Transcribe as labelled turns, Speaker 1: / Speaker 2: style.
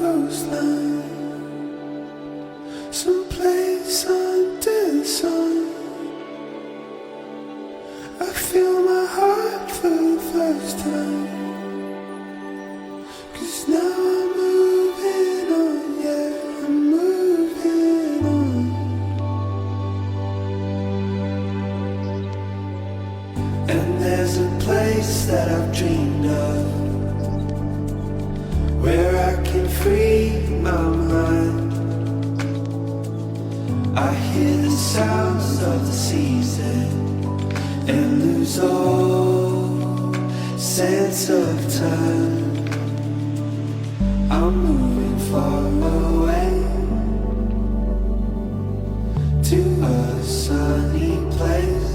Speaker 1: coastline, someplace under the sun. I feel my heart for the first time, 'cause now I'm moving on, yeah, I'm moving on. And there's a place that I've dreamed of, where I can free my mind. I hear the sounds of the season and lose all sense of time. I'm moving far away to a sunny place.